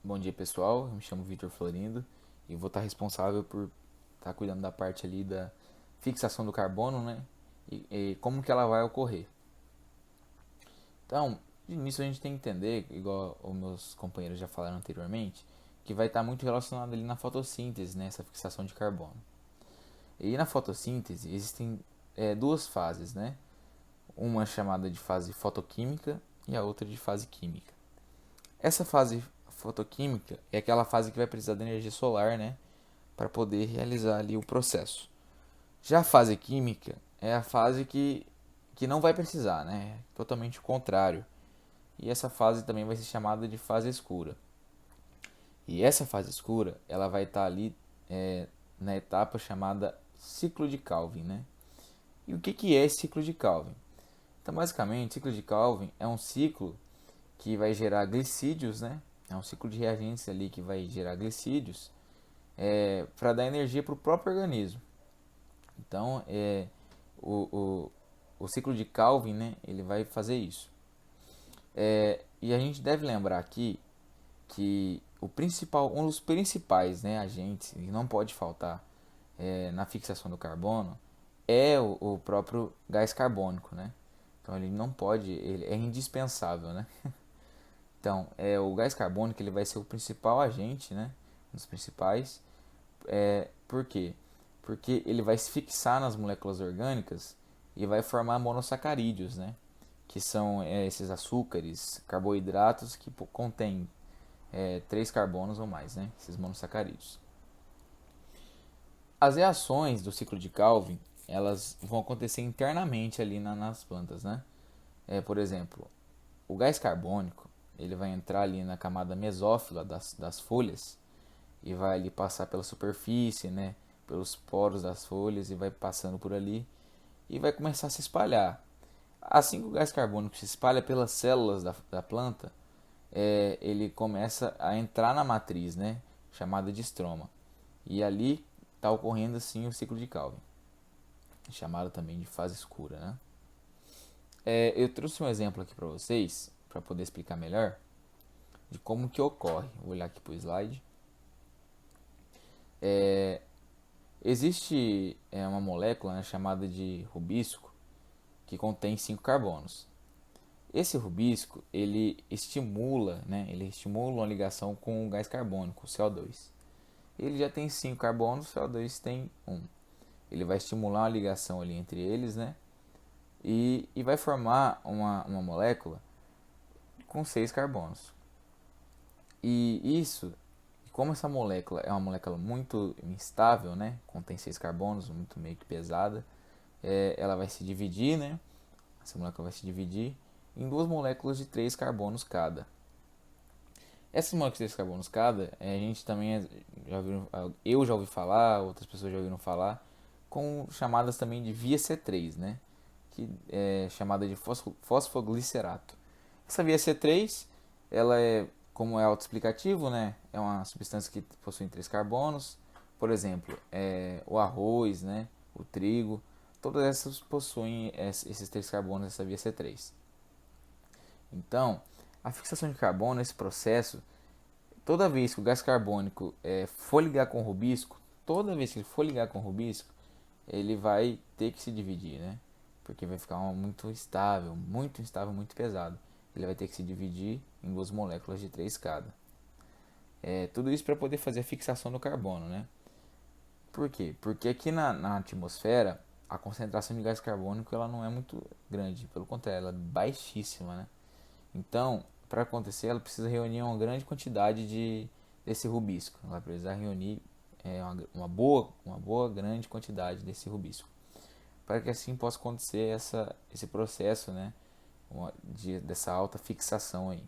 Bom dia pessoal, eu me chamo Vitor Florindo e vou estar responsável por estar cuidando da parte ali da fixação do carbono, né? E como que ela vai ocorrer. Então, de início a gente tem que entender, igual os meus companheiros já falaram anteriormente, que vai estar muito relacionado ali na fotossíntese, né? Essa fixação de carbono. E na fotossíntese existem duas fases, né? Uma chamada de fase fotoquímica e a outra de fase química. Essa fase fotoquímica é aquela fase que vai precisar da energia solar, né, para poder realizar ali o processo. Já a fase química é a fase que não vai precisar, né, totalmente o contrário. E essa fase também vai ser chamada de fase escura. E essa fase escura, ela vai estar ali na etapa chamada ciclo de Calvin, né? E o que é esse ciclo de Calvin? Então, basicamente, o ciclo de Calvin é um ciclo que vai gerar glicídios, né? É um ciclo de reagentes ali que vai gerar glicídios para dar energia para o próprio organismo. Então, o, o ciclo de Calvin, né? Ele vai fazer isso. E a gente deve lembrar aqui que um dos principais, né, agentes que não pode faltar na fixação do carbono é o próprio gás carbônico, né? Então ele não pode, ele é indispensável, né? Então, o gás carbônico ele vai ser o principal agente, né? Um dos principais. Por quê? Porque ele vai se fixar nas moléculas orgânicas e vai formar monossacarídeos, né? Que são esses açúcares, carboidratos que contêm 3 carbonos ou mais, né? Esses monossacarídeos. As reações do ciclo de Calvin, elas vão acontecer internamente ali nas plantas, né? Por exemplo, o gás carbônico, ele vai entrar ali na camada mesófila das folhas e vai ali passar pela superfície, né, pelos poros das folhas e vai passando por ali e vai começar a se espalhar. Assim que o gás carbônico se espalha pelas células da planta, ele começa a entrar na matriz, né, chamada de estroma. E ali está ocorrendo assim o ciclo de Calvin, chamado também de fase escura, né? Eu trouxe um exemplo aqui para vocês, para poder explicar melhor de como que ocorre. Vou olhar aqui para o slide. Existe uma molécula, né, chamada de rubisco que contém 5 carbonos. Esse rubisco ele estimula uma ligação com o gás carbônico, o CO2. Ele já tem 5 carbonos, o CO2 tem um. Ele vai estimular uma ligação ali entre eles, né? E vai formar uma molécula com 6 carbonos. E isso, como essa molécula é uma molécula muito instável, né? Contém 6 carbonos, muito meio que pesada, ela vai se dividir, né? Essa molécula vai se dividir em duas moléculas de 3 carbonos cada. Essas moléculas de 3 carbonos cada, a gente também eu já ouvi falar, outras pessoas já ouviram falar, com chamadas também de via C3, né? Que é chamada de fosfoglicerato. Essa via C3, ela como é autoexplicativo, né? É uma substância que possui 3 carbonos. Por exemplo, o arroz, né? O trigo, todas essas possuem esses 3 carbonos nessa via C3. Então, a fixação de carbono, esse processo, toda vez que o gás carbônico for ligar com o rubisco, toda vez que ele for ligar com o rubisco, ele vai ter que se dividir, né? Porque vai ficar muito instável, muito pesado. Ele vai ter que se dividir em duas moléculas de 3 cada. Tudo isso para poder fazer a fixação do carbono, né? Por quê? Porque aqui na atmosfera a concentração de gás carbônico ela não é muito grande, pelo contrário, ela é baixíssima, né? Então, para acontecer, ela precisa reunir uma grande quantidade desse rubisco. Ela vai precisar reunir uma boa grande quantidade desse rubisco, para que assim possa acontecer esse processo, né, dessa alta fixação aí.